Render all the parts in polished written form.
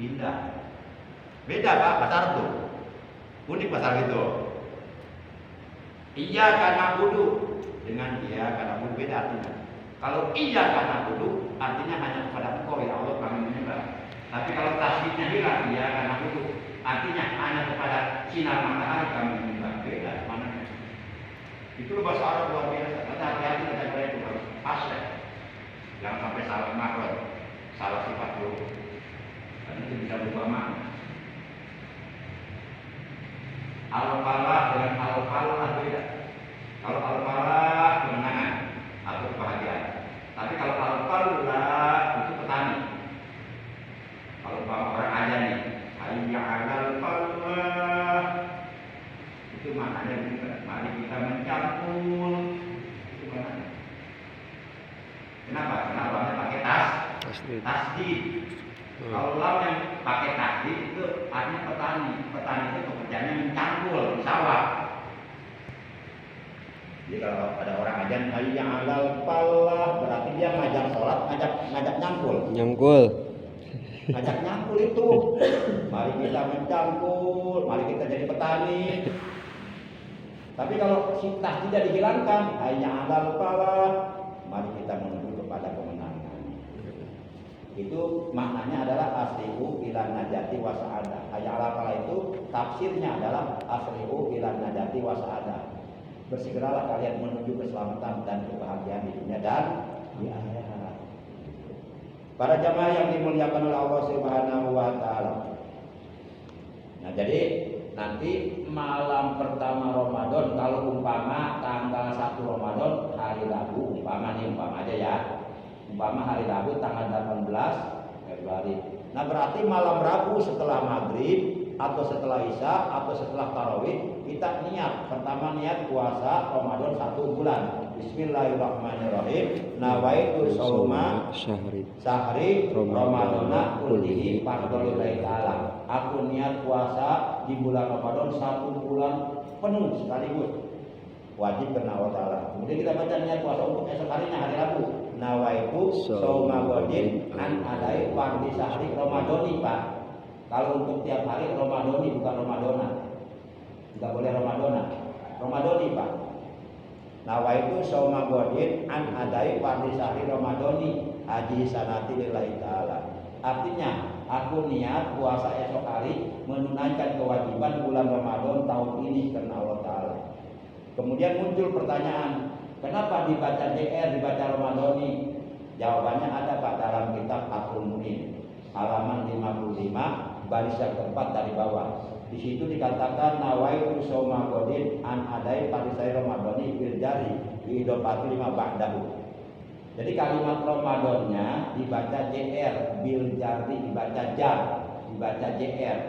Pindah. Beda Pak, bahasa Arab tuh. Unik bahasa Arab itu. Iya karena budu dengan iya karena budu beda artinya. Kalau iya karena budu artinya hanya kepada Engkau ya Allah kami menyembah. Tapi kalau tasbihnya hilang iya karena budu artinya hanya kepada sinar matahari kami menyembah. Beda maknanya. Itu bahasa Arab luar biasa. Nanti hati-hati kita itu harus pas ya. Jangan sampai salah makhluk, salah sifat dulu. Dan itu bisa berubah makna. Al-falah dengan al-falah beda. Kalau al-falah kemenangan atau kebahagiaan. Tapi kalau al-falah itu petani. Kalau orang aja nih, hayya 'alal falah. Itu maknanya begitu. Mari kita mencampur. Itu maknanya. Kenapa? Karena lamnya pakai tasdid. Kalau lam yang pakai tasdid itu artinya petani. Petani itu pekerjaannya mencangkul di sawah. Jadi kalau ada orang ajan hayya 'alal falah berarti dia ngajak sholat, ngajak nyangkul. Ngajak nyangkul itu. Mari kita mencangkul, mari kita jadi petani. Tapi kalau si tasdid tidak dihilangkan, hayya 'alal falah, mari kita menuju kepada kemenangan. Itu maknanya adalah aslihu ila najati wa sa'adah. Hayya 'alal falah itu tafsirnya adalah aslihu ila najati wa sa'adah. Bersegeralah kalian menuju keselamatan dan kebahagiaan di dunia dan di akhirat. Para jamaah yang dimuliakan oleh Allah Subhanahu wa taala. Nah, jadi nanti malam pertama Ramadan kalau umpama tanggal 1 Ramadan hari Rabu, umpama aja ya. Umpama hari Rabu tanggal 18 Februari. Nah, berarti malam Rabu setelah maghrib atau setelah Isya atau setelah tarawih kita niat. Pertama niat puasa Ramadan 1 bulan. Bismillahirrahmanirrahim. Nawaitu shauma syahri Ramadana kullihi fardholillahi ta'ala. Aku niat puasa di bulan Ramadan 1 bulan penuh sekaligus. Wajib karena Allah Ta'ala. Kemudian kita baca niat puasa untuk esok harinya hari Rabu. Nawaitu shauma ghadin an adai fardhi syahri Ramadani Pak. Kalau untuk tiap hari Ramadani bukan Ramadana. Enggak boleh Ramadana. Ramadani Pak. Nawaitu shauma ghadin an adai fardhi syahri Ramadani haji sanati lillahi ta'ala. Artinya, aku niat puasa esok hari menunaikan kewajiban bulan Ramadan tahun ini karena Allah Ta'ala. Kemudian muncul pertanyaan, kenapa dibaca JR, dibaca Ramadani? Jawabannya ada Pak dalam kitab Fathul Mu'in halaman 55 baris yang keempat dari bawah. Di situ dikatakan nawaitu shauma ghadin an adai fardhi syahri Ramadani bil jari bi idofati 5 ba'dahu. Jadi kalimat Ramadannya dibaca JR, bil jari dibaca jar, dibaca JR.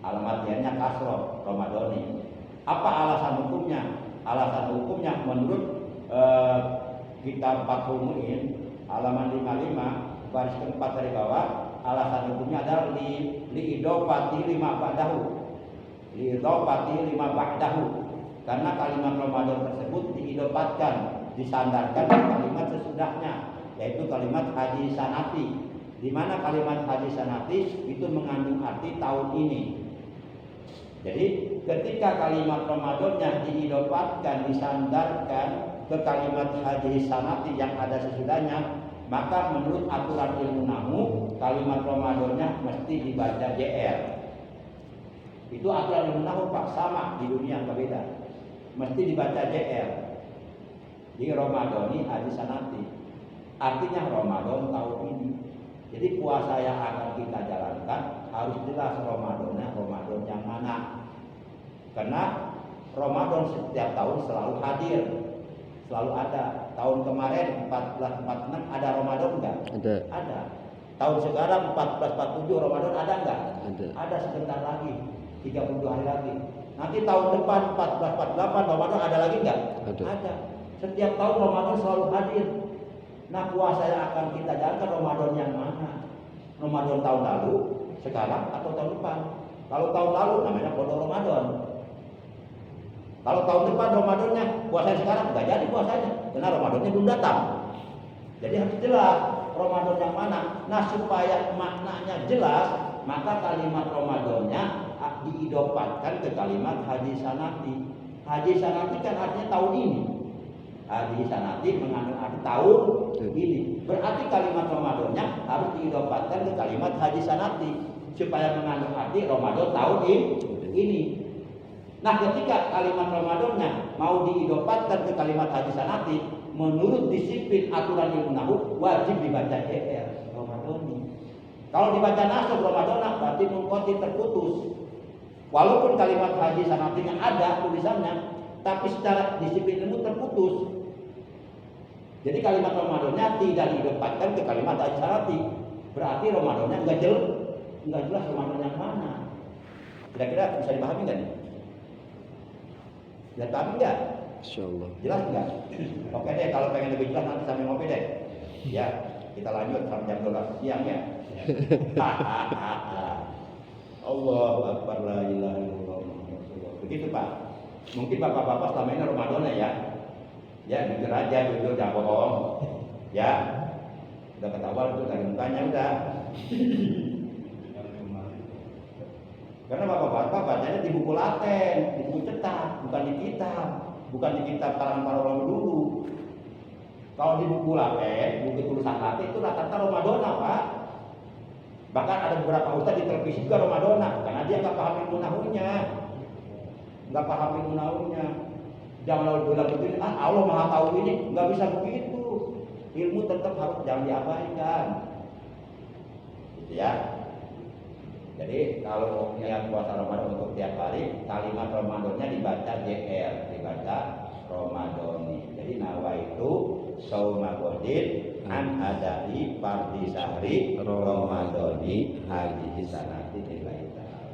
Alamatnya kasroh Ramadani. Apa alasan hukumnya? Alasan hukumnya menurut kitab Fathul Mu'in halaman 55 baris keempat dari bawah, alasan hukumnya adalah li idofati 5 ba'dahu. Li idofati 5 ba'dahu. Karena kalimat Ramadan tersebut diidofatkan, disandarkan ke kalimat sesudahnya, yaitu kalimat haji sanati. Di mana kalimat haji sanati itu mengandung arti tahun ini. Jadi ketika kalimat Ramadannya diidofatkan, disandarkan ke kalimat haji sanati yang ada sesudahnya, maka menurut aturan ilmu nahwu kalimat Ramadannya mesti dibaca JR. Itu aturan ilmu nahwu Pak, sama di dunia nggak beda. Mesti dibaca JR. Di Ramadhani haji sanati. Artinya Ramadan tahun ini. Jadi puasa yang akan kita jalankan harus jelas Ramadannya Ramadan yang mana. Karena Ramadan setiap tahun selalu hadir, selalu ada. Tahun kemarin 1446 ada Ramadan enggak? Ada. Tahun sekarang 1447 Ramadan ada enggak? Ada sebentar lagi, 32 hari lagi. Nanti tahun depan 1448 Ramadan ada lagi enggak? Ada. Setiap tahun Ramadan selalu hadir. Nah, puasa yang akan kita jalankan Ramadan yang mana? Ramadan tahun lalu, sekarang, atau tahun depan? Kalau tahun lalu namanya bodoh Ramadan. Kalau tahun depan Ramadannya puasa sekarang nggak jadi puasanya, karena Ramadannya belum datang. Jadi harus jelas Ramadan yang mana. Nah, supaya maknanya jelas, maka kalimat Ramadannya diidopatkan ke kalimat haji sanati. Haji sanati kan artinya tahun ini. Haji sanati mengandung arti tahun ini. Berarti kalimat Ramadannya harus diidopatkan ke kalimat haji sanati supaya mengandung arti Ramadan tahun ini. Nah, ketika kalimat Ramadannya mau diidopatkan ke kalimat haji sanati, menurut disiplin aturan ilmu nahwu wajib dibaca JR Ramadhani. Kalau dibaca nasab Ramadan berarti munqati terputus. Walaupun kalimat haji sanatinya ada tulisannya, tapi secara disiplin ilmu terputus. Jadi kalimat Ramadannya tidak diidopatkan ke kalimat haji sanati. Berarti Ramadannya enggak jelas Ramadan yang mana. Kira-kira bisa dipahami nggak nih? Bisa dipahami nggak? Insyaallah. Jelas nggak? Oke deh, kalau pengen lebih jelas nanti sambil ngopi deh. Ya, kita lanjut sampai jam 12 siang ya. Allahu Akbar, la ilaha illallah. Begitu Pak. Mungkin bapak-bapak selama ini Ramadan ya. Ya, jujur aja, jujur, jangan bohong. Ya, udah ketahuan tuh dari mukanya udah. Karena bapak-bapak bacanya di buku laten, di buku cetak, bukan di kitab. Bukan di kitab karangan para ulama dulu. Kalau di buku laten, buku tulisan laten itu rata-rata Ramadan, Pak. Bahkan ada beberapa ustaz di televisi juga Ramadan, karena dia nggak paham ilmu nahunya. Nggak paham ilmu nahunya. Jangan lalu bilang begini, Allah Maha tahu ini, nggak bisa begitu. Ilmu tetap harus jangan diabaikan. Gitu ya. Jadi kalau niat puasa Ramadan untuk tiap hari, kalimat Ramadannya dibaca JR, dibaca Ramadhani. Jadi nawaitu shauma ghadin an adai fardhi sahri Ramadhani haji sanati lillahi ta'ala.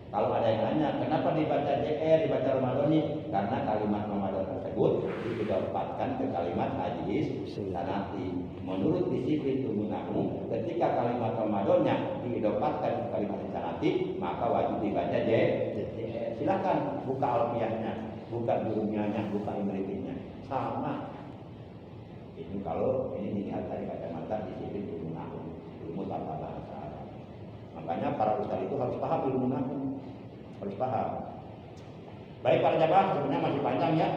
Kalau ada yang nanya, kenapa dibaca JR, dibaca Ramadhani? Karena kalimat Ramadan tersebut didapatkan ke kalimat haji sanati. Menurut disiplin ilmu nahwu, ketika kalimat Ramadannya didapatkan ke kalimat sanati, maka wajib dibaca JR. Silakan buka alfiahnya, buka durumiahnya, buka imritinya. Sama. Ini kalau ini dilihat dari kacamata disiplin ilmu nahwu, ilmu tata bahasa. Makanya para ustaz itu harus paham ilmu nahwu, harus paham. Baik para jamaah, sebenarnya masih panjang ya.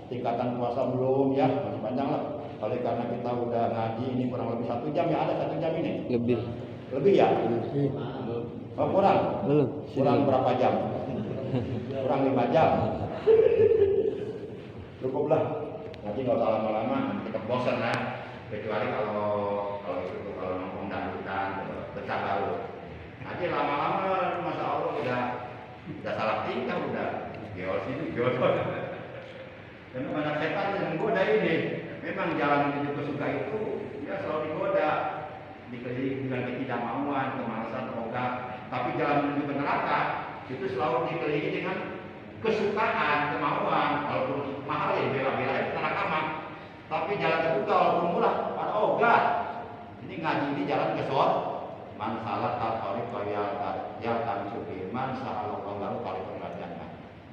Tingkatan puasa belum ya, masih panjang lah. Oleh karena kita udah ngaji ini kurang lebih 1 jam ya, ada 1 jam ini. Lebih ya? Oh, kurang? Belum. Kurang berapa jam? Kurang 5 jam. Cukuplah. Nanti nggak usah lama-lama, nanti kita bosan lah. Kecuali kalau ngomong dangdutan, pecah baru. Nanti lama-lama, masya Allah udah salah tingkah, udah geol sini, geol. Karena banyak setan yang menggoda ini. Memang jalan menuju ke surga itu ya selalu digoda, dikelilingi dengan ketidakmauan, kemalasan, ogah. Tapi jalan menuju ke neraka itu selalu dikelilingi dengan kesukaan, kemauan. Walaupun mahal ya bela-belain neraka mah. Tapi jalan terbuka walaupun murah, ada ogah. Ini ngaji ini jalan ke surga. Man salat al-tariq wa yaltan sufi man sa'allahu baru tariqul jannah.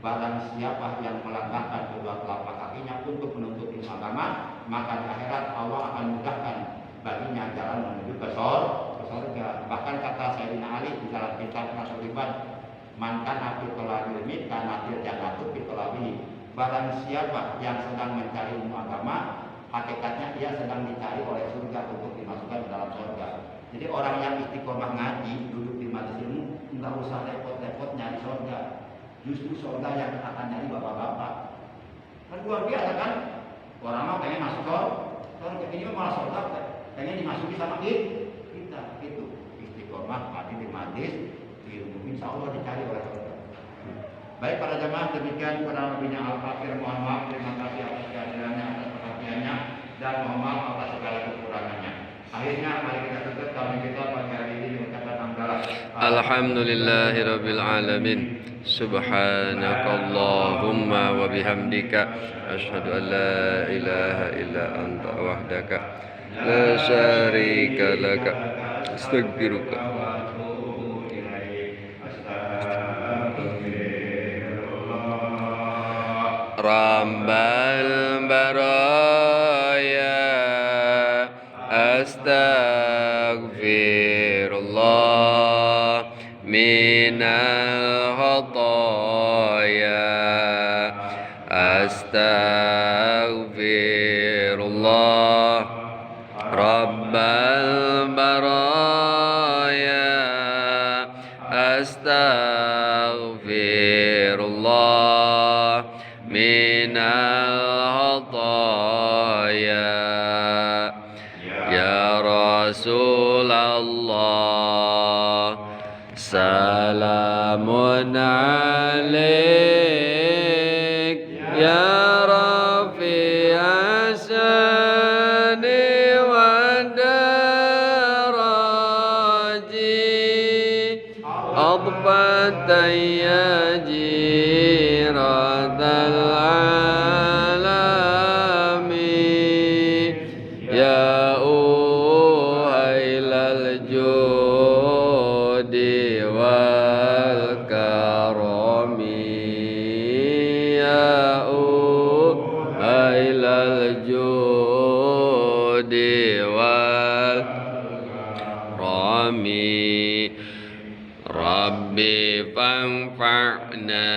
Barang siapa yang melangkahkan kedua telapak kakinya untuk menuntut ilmu agama, maka di akhirat Allah akan mudahkan baginya jalan menuju ke surga. Bahkan kata Sayyidina Ali di dalam kitab Nasrullah, mantan api tolabil ilmi karena jannatu fi tolabihi. Barang siapa yang sedang mencari ilmu agama, hakikatnya ia sedang dicari oleh surga untuk dimasukkan ke dalam surga. Jadi orang yang istiqomah ngaji, duduk di majelis ilmu, enggak usah repot-repot nyari surga. Justru surga yang akan nyari bapak-bapak. Kan luar biasa kan? Orang mah pengen masuk surga, ini malah surga pengen dimasuki sama kita. Itu istiqomah ngaji di majelis ilmu, insya Allah dicari oleh surga. Baik para jamaah, demikian kurang lebihnya Al-Fakir. Mohon maaf, terima kasih atas kehadirannya, atas perhatiannya, dan mohon maaf atas segala kekurangannya. Akhirnya mari kita tutup kami kita pagi hari ini dengan kata hamdalah. Alhamdulillahirabbil alamin. Subhanakallahumma wa bihamdika asyhadu an la ilaha illa anta wahdaka la syarika laka astaghfiruka. Rabbal baraya astagfirullah. minal khotoya. Astaghfirullah Rabbal baraya. Astaghfirullah minal khotoya. Ya Rasulullah salamun alaik ya Rafi asani wa daraji adbatan ya jiratal alami ya uhailal judi wal karami ya uhailal judi wal rami Rabbi fanfa'na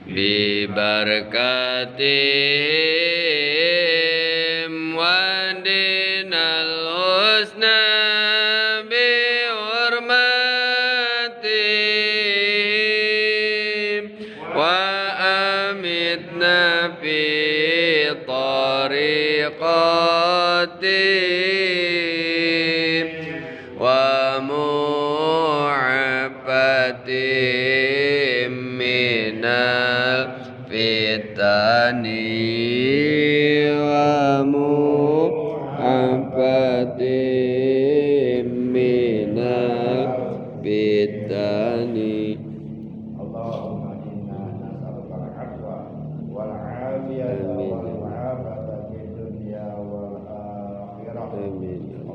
bi barakatihim wa dinal husna bi hurmatihim wa amitna fi tariqatihim wa mu'afatim minal fitani wa mu'afatim minal fitani. Allahumma inna nas'aluka al-'afwa wal 'afiyata wal 'afata fid dunya wal akhirah.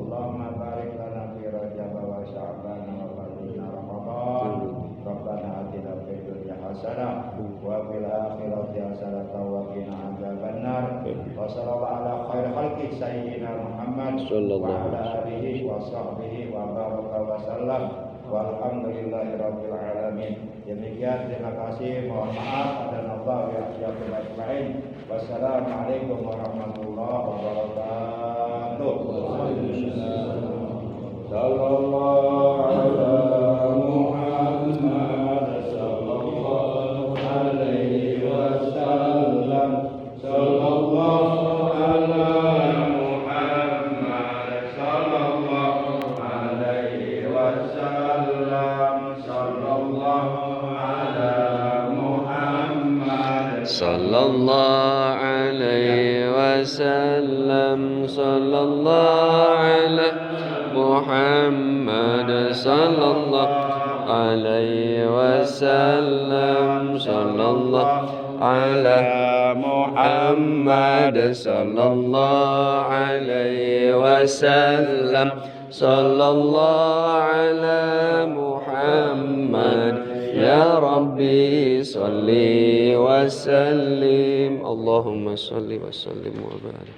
Allahumma barik lana fi Rajab wa Sya'ban wa ballina Ramadan. Rabbana atina fid dunya hasanah wa fil akhirati hasanah wa qina adzabannar. Wa sallallahu ala khair khalqi sayyidina Muhammad wa ala alihi wa sahbihi wa baraka wa sallam. Walhamdulillahi rabbil alamin. Demikian, terima kasih, mohon maaf dan Allah ya ajmain. Wassalamualaikum warahmatullahi wabarakatuh. Sallallahu ala Muhammad sallallahu alaihi wasallam. Sallallahu ala Muhammad sallallahu alaihi wasallam. Sallallahu ala Muhammad sallallahu alaihi wasallam. Sallallahu ala Muhammad sallallahu alaihi wasallam. Sallallahu ala Muhammad sallallahu alaihi wasallam. Sallallahu ala Muhammad. Ya Rabbi salli wa sallim. Allahumma salli wa sallim wa barik.